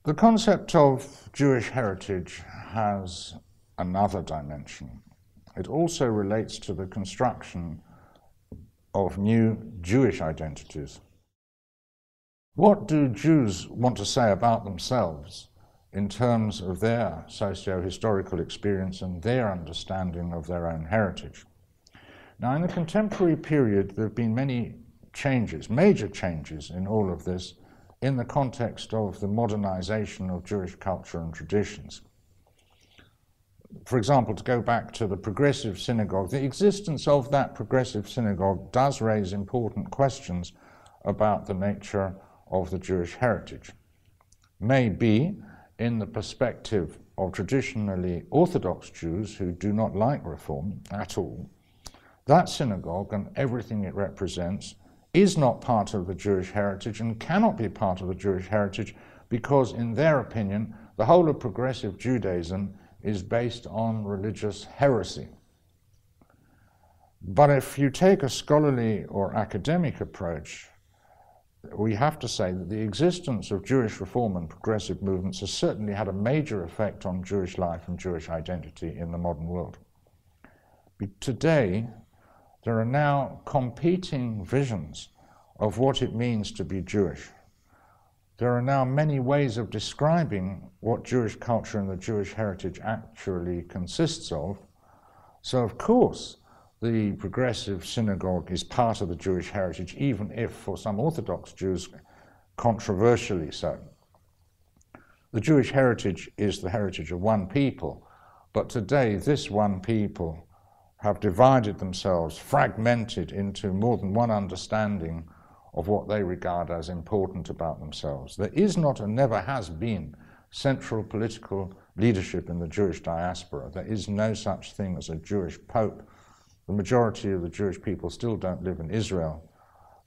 The concept of Jewish heritage has another dimension. It also relates to the construction of new Jewish identities. What do Jews want to say about themselves in terms of their socio-historical experience and their understanding of their own heritage? Now, in the contemporary period, there have been many changes, major changes in all of this, in the context of the modernization of Jewish culture and traditions. For example, to go back to the progressive synagogue, the existence of that progressive synagogue does raise important questions about the nature of the Jewish heritage. Maybe, in the perspective of traditionally Orthodox Jews who do not like reform at all, that synagogue and everything it represents is not part of the Jewish heritage and cannot be part of the Jewish heritage because, in their opinion, the whole of progressive Judaism is based on religious heresy. But if you take a scholarly or academic approach, we have to say that the existence of Jewish reform and progressive movements has certainly had a major effect on Jewish life and Jewish identity in the modern world. Today, there are now competing visions of what it means to be Jewish. There are now many ways of describing what Jewish culture and the Jewish heritage actually consists of. So, of course, the progressive synagogue is part of the Jewish heritage, even if, for some Orthodox Jews, controversially so. The Jewish heritage is the heritage of one people, but today this one people have divided themselves, fragmented into more than one understanding of what they regard as important about themselves. There is not and never has been central political leadership in the Jewish diaspora. There is no such thing as a Jewish pope. The majority of the Jewish people still don't live in Israel,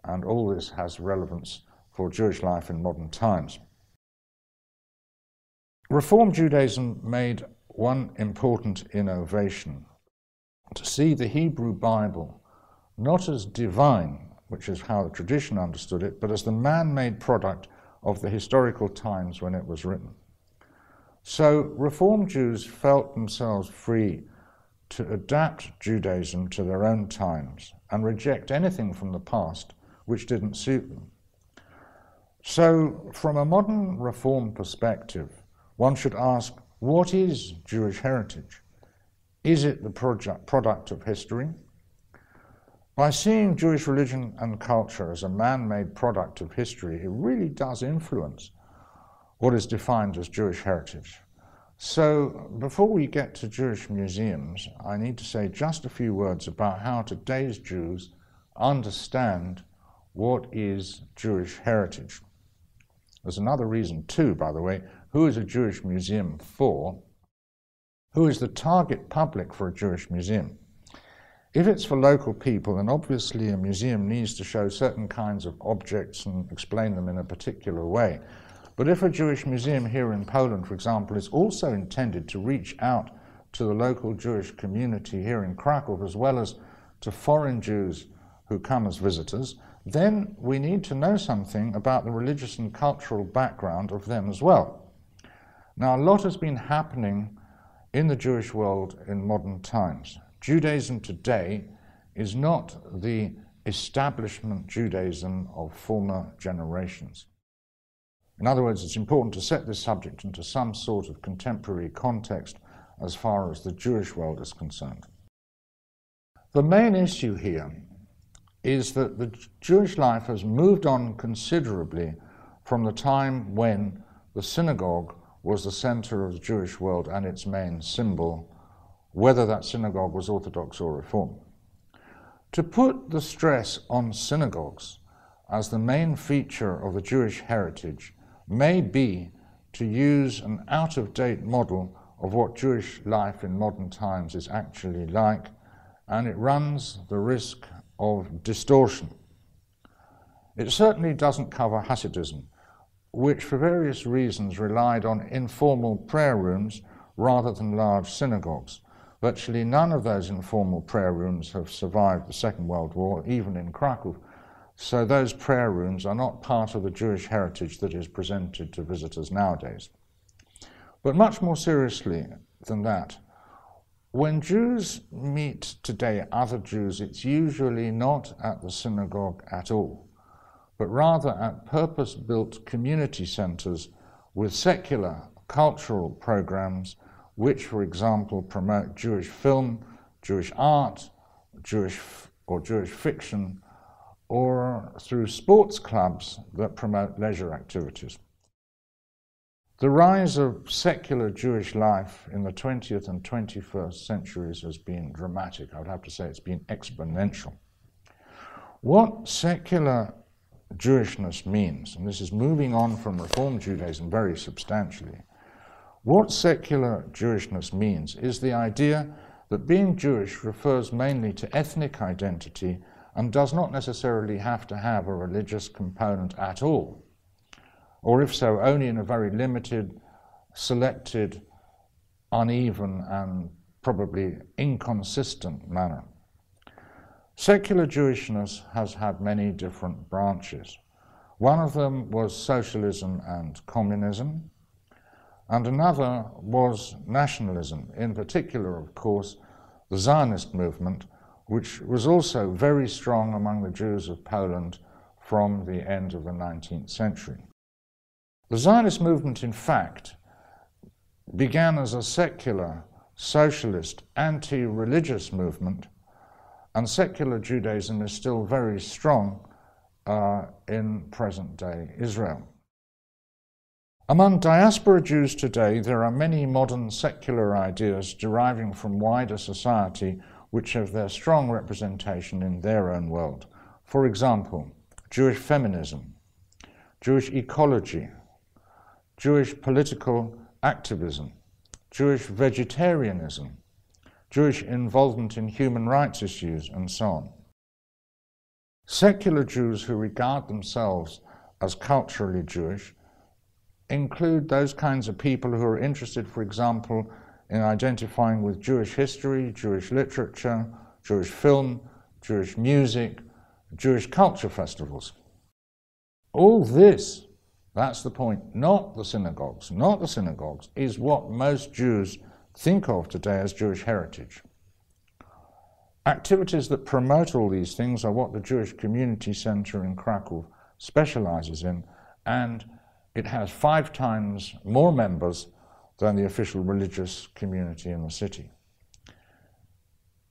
and all this has relevance for Jewish life in modern times. Reform Judaism made one important innovation: to see the Hebrew Bible not as divine, which is how the tradition understood it, but as the man-made product of the historical times when it was written. So Reform Jews felt themselves free to adapt Judaism to their own times and reject anything from the past which didn't suit them. So from a modern Reform perspective, one should ask, what is Jewish heritage? Is it the product of history? By seeing Jewish religion and culture as a man-made product of history, it really does influence what is defined as Jewish heritage. So before we get to Jewish museums, I need to say just a few words about how today's Jews understand what is Jewish heritage. There's another reason too, by the way. Who is a Jewish museum for? Who is the target public for a Jewish museum? If it's for local people, then obviously a museum needs to show certain kinds of objects and explain them in a particular way. But if a Jewish museum here in Poland, for example, is also intended to reach out to the local Jewish community here in Krakow, as well as to foreign Jews who come as visitors, then we need to know something about the religious and cultural background of them as well. Now, a lot has been happening in the Jewish world in modern times. Judaism today is not the establishment Judaism of former generations. In other words, it's important to set this subject into some sort of contemporary context as far as the Jewish world is concerned. The main issue here is that the Jewish life has moved on considerably from the time when the synagogue was the center of the Jewish world and its main symbol, whether that synagogue was Orthodox or Reform. To put the stress on synagogues as the main feature of the Jewish heritage may be to use an out-of-date model of what Jewish life in modern times is actually like, and it runs the risk of distortion. It certainly doesn't cover Hasidism, which for various reasons relied on informal prayer rooms rather than large synagogues. Virtually none of those informal prayer rooms have survived the Second World War. Even in Krakow, So those prayer rooms are not part of the Jewish heritage that is presented to visitors nowadays. But much more seriously than that, when Jews meet today other Jews, it's usually not at the synagogue at all, but rather at purpose-built community centers with secular cultural programs which, for example, promote Jewish film, Jewish art, Jewish fiction, or through sports clubs that promote leisure activities. The rise of secular Jewish life in the 20th and 21st centuries has been dramatic. I would have to say it's been exponential. What secular Jewishness means, and this is moving on from Reform Judaism very substantially, what secular Jewishness means is the idea that being Jewish refers mainly to ethnic identity and does not necessarily have to have a religious component at all, or if so, only in a very limited, selected, uneven, and probably inconsistent manner. Secular Jewishness has had many different branches. One of them was socialism and communism, and another was nationalism, in particular, of course, the Zionist movement, which was also very strong among the Jews of Poland from the end of the 19th century. The Zionist movement, in fact, began as a secular, socialist, anti-religious movement, and secular Judaism is still very strong in present-day Israel. Among diaspora Jews today, there are many modern secular ideas deriving from wider society which have their strong representation in their own world. For example, Jewish feminism, Jewish ecology, Jewish political activism, Jewish vegetarianism, Jewish involvement in human rights issues, and so on. Secular Jews who regard themselves as culturally Jewish include those kinds of people who are interested, for example, in identifying with Jewish history, Jewish literature, Jewish film, Jewish music, Jewish culture festivals. All this, that's the point, not the synagogues, is what most Jews think of today as Jewish heritage. Activities that promote all these things are what the Jewish Community Center in Krakow specializes in, and it has 5 times more members than the official religious community in the city.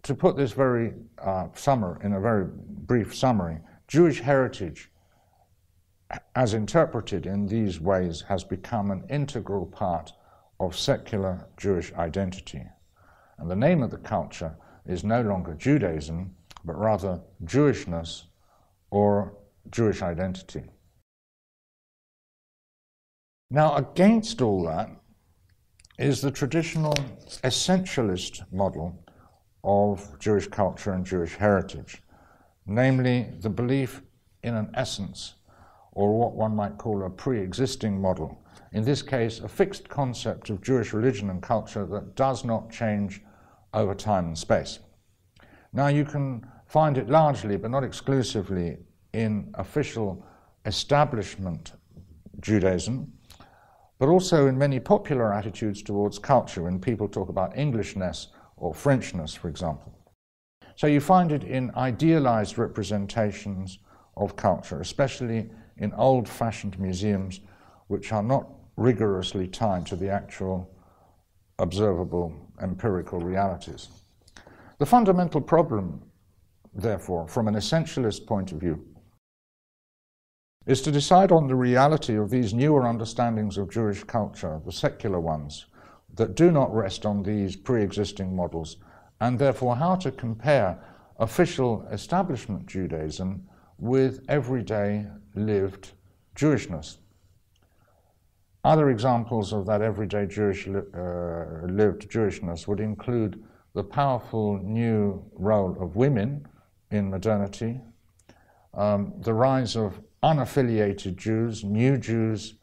To put this in a very brief summary, Jewish heritage, as interpreted in these ways, has become an integral part of secular Jewish identity. And the name of the culture is no longer Judaism, but rather Jewishness or Jewish identity. Now, against all that is the traditional essentialist model of Jewish culture and Jewish heritage, namely the belief in an essence, or what one might call a pre-existing model. In this case, a fixed concept of Jewish religion and culture that does not change over time and space. Now, you can find it largely, but not exclusively, in official establishment Judaism, but also in many popular attitudes towards culture, when people talk about Englishness or Frenchness, for example. So you find it in idealized representations of culture, especially in old-fashioned museums, which are not rigorously tied to the actual observable empirical realities. The fundamental problem, therefore, from an essentialist point of view, is to decide on the reality of these newer understandings of Jewish culture, the secular ones, that do not rest on these pre-existing models, and therefore how to compare official establishment Judaism with everyday lived Jewishness. Other examples of that everyday lived Jewishness would include the powerful new role of women in modernity, the rise of unaffiliated Jews, new Jews,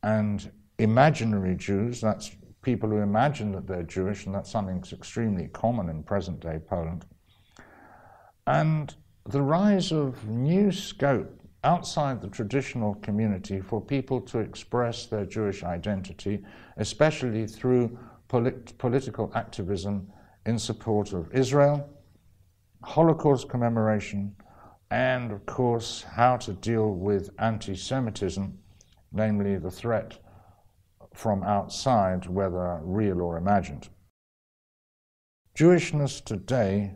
and imaginary Jews. That's people who imagine that they're Jewish, and that's something that's extremely common in present-day Poland. And the rise of new scope outside the traditional community for people to express their Jewish identity, especially through political activism in support of Israel, Holocaust commemoration, and of course how to deal with anti-Semitism, namely the threat from outside, whether real or imagined. Jewishness today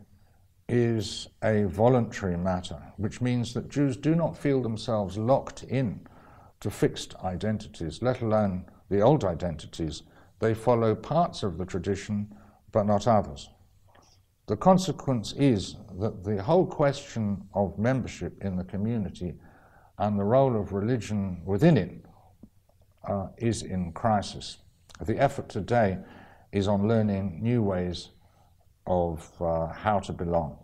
is a voluntary matter, which means that Jews do not feel themselves locked in to fixed identities, let alone the old identities. They follow parts of the tradition, but not others. The consequence is that the whole question of membership in the community and the role of religion within it is in crisis. The effort today is on learning new ways of how to belong.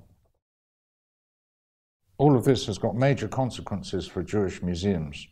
All of this has got major consequences for Jewish museums.